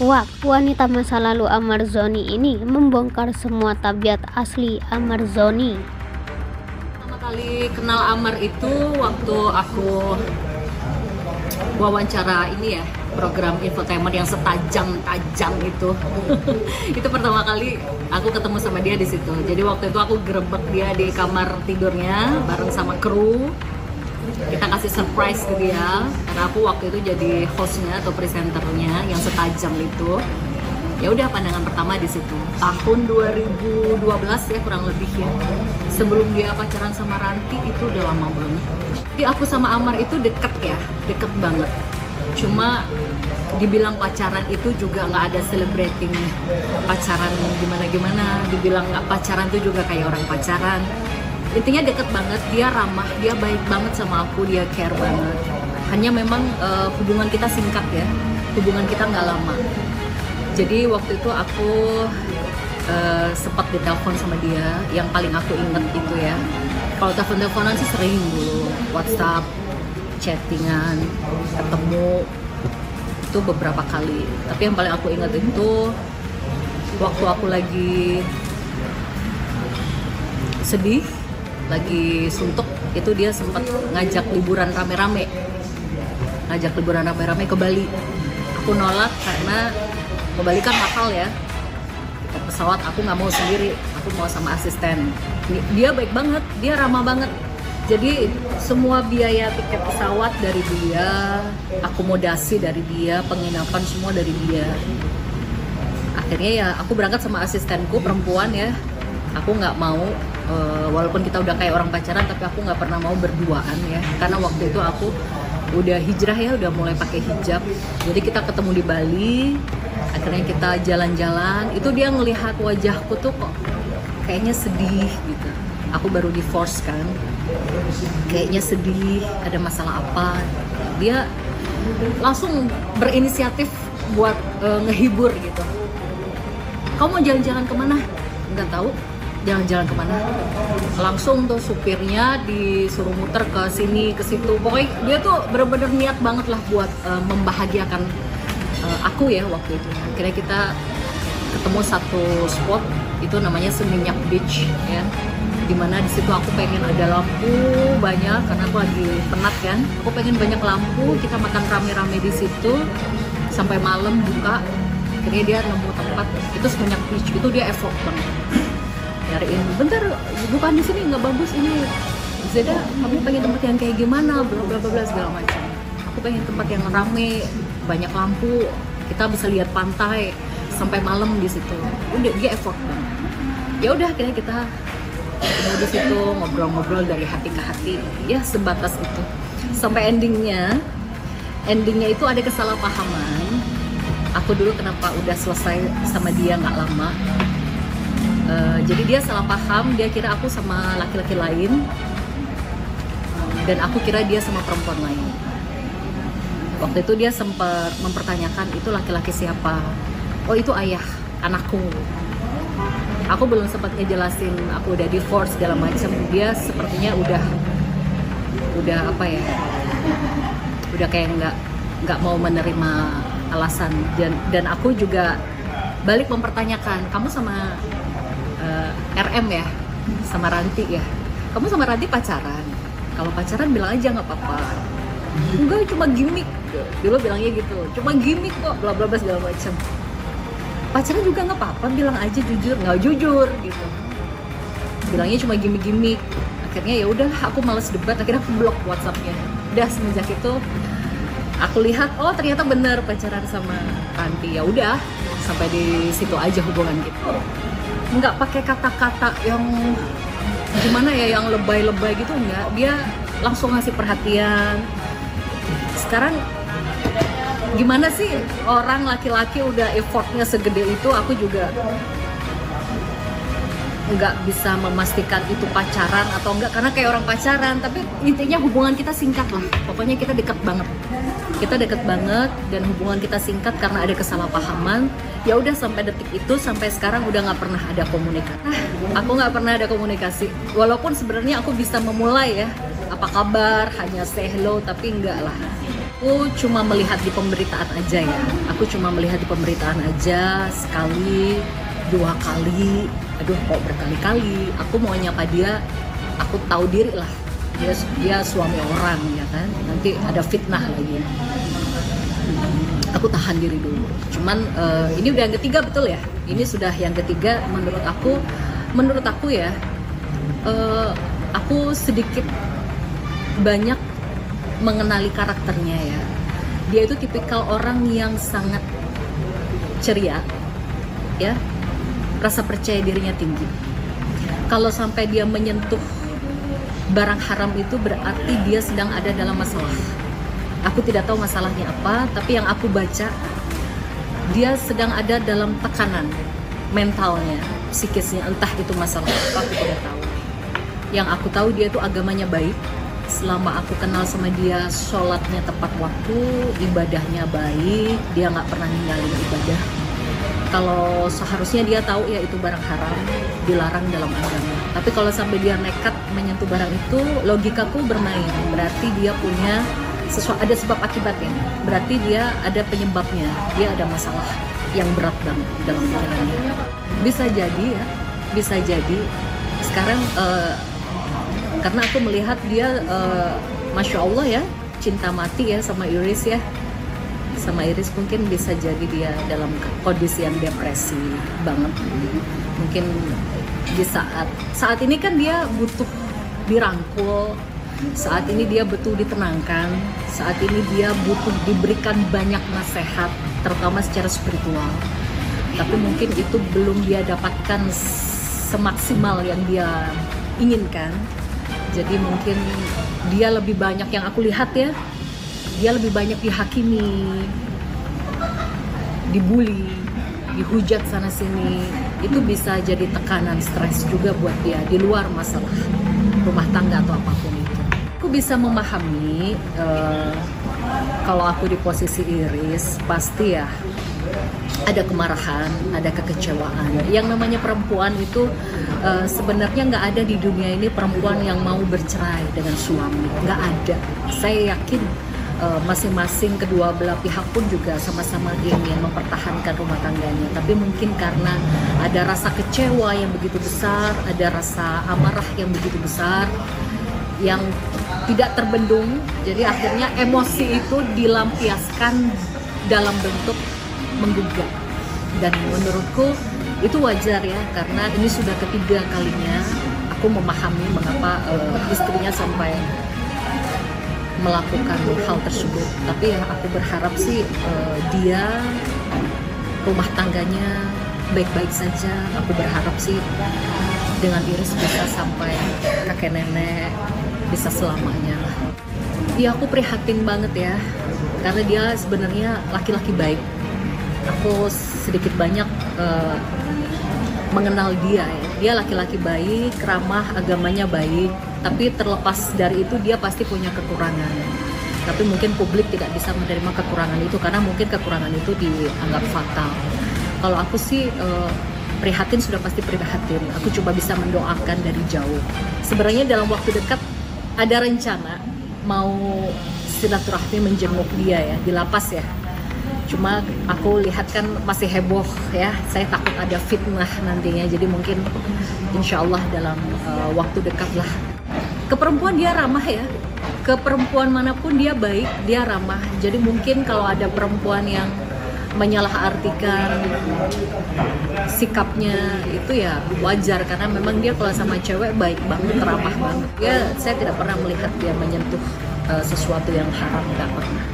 Wah, wanita masa lalu Ahmad Zhony ini membongkar semua tabiat asli Ahmad Zhony. Pertama kali kenal Amar itu waktu aku wawancara ini ya, program infotainment yang setajam-tajam itu. Itu pertama kali aku ketemu sama dia di situ. Jadi waktu itu aku gerebek dia di kamar tidurnya bareng sama kru. Kita kasih surprise ke dia karena aku waktu itu jadi hostnya atau presenternya yang setajam itu. Ya udah, pandangan pertama di situ. Tahun 2012 ya kurang lebih ya. Sebelum dia pacaran sama Ranti itu udah lama banget. Jadi aku sama Amar itu deket ya, deket banget. Cuma dibilang pacaran itu juga nggak ada celebrating pacaran gimana-gimana. Dibilang nggak pacaran itu juga kayak orang pacaran. Intinya deket banget, dia ramah, dia baik banget sama aku, dia care banget. Hanya memang hubungan kita singkat ya, hubungan kita nggak lama. Jadi waktu itu aku sempat ditelepon sama dia, yang paling aku inget itu ya. Kalau telepon-teleponan sih sering dulu, WhatsApp, chattingan, ketemu, itu beberapa kali. Tapi yang paling aku inget itu waktu aku lagi sedih, lagi suntuk, itu dia sempat ngajak liburan rame-rame ke Bali. Aku nolak karena ke Bali kan mahal ya, tiket pesawat. Aku nggak mau sendiri, aku mau sama asisten. Dia baik banget, dia ramah banget. Jadi semua biaya tiket pesawat dari dia, akomodasi dari dia, penginapan semua dari dia. Akhirnya ya aku berangkat sama asistenku perempuan ya. Aku nggak mau, walaupun kita udah kayak orang pacaran, tapi aku nggak pernah mau berduaan ya, karena waktu itu aku udah hijrah ya, udah mulai pakai hijab. Jadi kita ketemu di Bali, akhirnya kita jalan-jalan. Itu dia ngelihat wajahku tuh kok kayaknya sedih gitu. Aku baru divorce kan, kayaknya sedih, ada masalah apa. Dia langsung berinisiatif buat ngehibur gitu. Kamu mau jalan-jalan kemana? Nggak tahu, jalan-jalan kemana. Langsung tuh supirnya disuruh muter ke sini ke situ. Pokoknya dia tuh bener-bener niat banget lah buat membahagiakan aku ya waktu itu. Akhirnya kita ketemu satu spot, itu namanya Seminyak Beach ya, dimana di situ aku pengen ada lampu banyak karena aku lagi penat kan. Aku pengen banyak lampu, kita makan rame-rame di situ sampai malam buka. Akhirnya dia nemu tempat itu Seminyak Beach, itu dia effort banget nyariin, bentar bukan di sini nggak bagus ini, Zeda kamu pengen tempat yang kayak gimana, bla bla bla segala macam. Aku pengen tempat yang rame, banyak lampu, kita bisa lihat pantai sampai malam di situ. Udah, dia effort banget. Ya udah, akhirnya kita ketemu di situ, ngobrol-ngobrol dari hati ke hati ya, sebatas itu. Sampai endingnya itu ada kesalahpahaman. Aku dulu kenapa udah selesai sama dia nggak lama. Jadi dia salah paham, dia kira aku sama laki-laki lain dan aku kira dia sama perempuan lain. Waktu itu dia sempat mempertanyakan, itu laki-laki siapa? Oh, itu ayah anakku. Aku belum sempat ngejelasin aku udah divorce segala macam. Dia sepertinya udah apa ya, udah kayak nggak mau menerima alasan. Dan aku juga balik mempertanyakan, kamu sama RM ya, sama Ranti ya, kamu sama Ranti pacaran? Kalau pacaran bilang aja nggak apa-apa. Enggak, cuma gimmick. Dulu bilangnya gitu, cuma gimmick kok, bla bla bla segala macam. Pacaran juga nggak apa-apa, bilang aja jujur. Nggak jujur gitu, bilangnya cuma gimmick. Akhirnya ya udah, aku males debat, akhirnya aku blok WhatsAppnya. Udah, semenjak itu aku lihat, oh ternyata bener pacaran sama Ranti. Ya udah, sampai di situ aja hubungan kita. Nggak pakai kata-kata yang gimana ya, yang lebay-lebay gitu, enggak. Dia langsung ngasih perhatian. Sekarang gimana sih orang laki-laki udah effortnya segede itu, aku juga nggak bisa memastikan itu pacaran atau enggak, karena kayak orang pacaran. Tapi intinya hubungan kita singkat lah, pokoknya kita dekat banget dan hubungan kita singkat karena ada kesalahpahaman. Ya udah, sampai detik itu, sampai sekarang udah nggak pernah ada komunikasi. Aku nggak pernah ada komunikasi, walaupun sebenarnya aku bisa memulai ya, apa kabar, hanya say hello, tapi enggak lah. Aku cuma melihat di pemberitaan aja ya. Aku cuma melihat di pemberitaan aja sekali, 2 kali. Aduh, kok berkali-kali. Aku mau nyapa dia, aku tahu diri lah. Dia suami orang ya kan. Nanti ada fitnah lagi. Aku tahan diri dulu. Cuman ini udah yang ketiga, betul ya? Ini sudah yang ketiga menurut aku ya. Aku sedikit banyak mengenali karakternya ya. Dia itu tipikal orang yang sangat ceria, ya, rasa percaya dirinya tinggi. Kalau sampai dia menyentuh barang haram itu berarti dia sedang ada dalam masalah. Aku tidak tahu masalahnya apa, tapi yang aku baca dia sedang ada dalam tekanan mentalnya, psikisnya, entah itu masalah apa, aku tidak tahu. Yang aku tahu dia itu agamanya baik. Selama aku kenal sama dia, sholatnya tepat waktu, ibadahnya baik, dia nggak pernah ninggalin ibadah. Kalau seharusnya dia tahu ya itu barang haram, dilarang dalam agama. Tapi kalau sampai dia nekat menyentuh barang itu, logikaku bermain. Berarti dia punya ada sebab akibatnya. Berarti dia ada penyebabnya. Dia ada masalah yang berat banget dalam pikirannya. Bisa jadi ya, bisa jadi. Sekarang karena aku melihat dia Masya Allah ya, cinta mati ya sama Iris ya. Sama Iris mungkin bisa jadi dia dalam kondisi yang depresi banget. Mungkin di saat ini kan dia butuh dirangkul. Saat ini dia butuh ditenangkan. Saat ini dia butuh diberikan banyak nasihat, terutama secara spiritual. Tapi mungkin itu belum dia dapatkan semaksimal yang dia inginkan. Jadi mungkin dia lebih banyak, yang aku lihat ya, dia lebih banyak dihakimi, dibully, dihujat sana sini. Itu bisa jadi tekanan, stres juga buat dia di luar masalah rumah tangga atau apapun itu. Aku bisa memahami kalau aku di posisi Iris, pasti ya ada kemarahan, ada kekecewaan. Yang namanya perempuan itu sebenarnya nggak ada di dunia ini perempuan yang mau bercerai dengan suami, nggak ada. Saya yakin masing-masing kedua belah pihak pun juga sama-sama ingin mempertahankan rumah tangganya. Tapi mungkin karena ada rasa kecewa yang begitu besar, ada rasa amarah yang begitu besar, yang tidak terbendung, jadi akhirnya emosi itu dilampiaskan dalam bentuk menggugat. Dan menurutku itu wajar ya, karena ini sudah ketiga kalinya aku memahami mengapa istrinya sampai melakukan hal tersebut. Tapi ya aku berharap sih dia, rumah tangganya baik-baik saja. Aku berharap sih dengan Iris bisa sampai kakek nenek, bisa selamanya lah. Ya aku prihatin banget ya, karena dia sebenarnya laki-laki baik. Aku sedikit banyak mengenal dia ya. Dia laki-laki baik, ramah, agamanya baik. Tapi terlepas dari itu dia pasti punya kekurangan. Tapi mungkin publik tidak bisa menerima kekurangan itu karena mungkin kekurangan itu dianggap fatal. Kalau aku sih prihatin, sudah pasti prihatin. Aku coba bisa mendoakan dari jauh. Sebenarnya dalam waktu dekat ada rencana mau silaturahmi menjenguk dia ya di lapas ya. Cuma aku lihat kan masih heboh ya, saya takut ada fitnah nantinya. Jadi mungkin insya Allah dalam waktu dekat lah. Ke perempuan dia ramah ya, ke perempuan manapun dia baik, dia ramah. Jadi mungkin kalau ada perempuan yang menyalahartikan sikapnya itu ya wajar, karena memang dia kalau sama cewek baik banget, ramah banget. Ya saya tidak pernah melihat dia menyentuh sesuatu yang haram, tidak pernah.